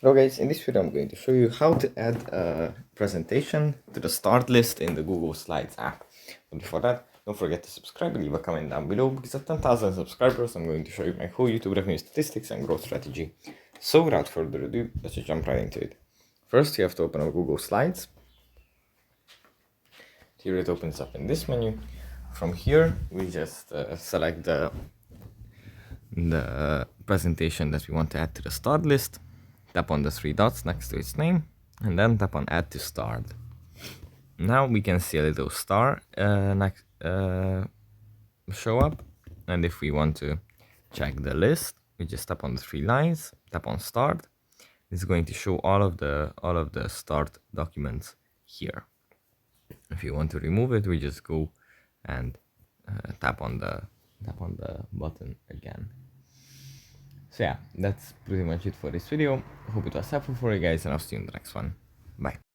Hello guys, in this video I'm going to show you how to add a presentation to the start list in the Google Slides app. But before that, don't forget to subscribe and leave a comment down below, because at 10,000 subscribers I'm going to show you my whole YouTube revenue statistics and growth strategy. So without further ado, let's just jump right into it. First you have to open up Google Slides. Here it opens up in this menu. From here we just select the presentation that we want to add to the start list. Tap on the three dots next to its name and then tap on add to start. Now we can see a little star show up, and if we want to check the list, we just tap on the three lines, tap on start. It's going to show all of the start documents here. If you want to remove it, we just go and tap on the button again. So yeah, that's pretty much it for this video. Hope it was helpful for you guys, and I'll see you in the next one. Bye.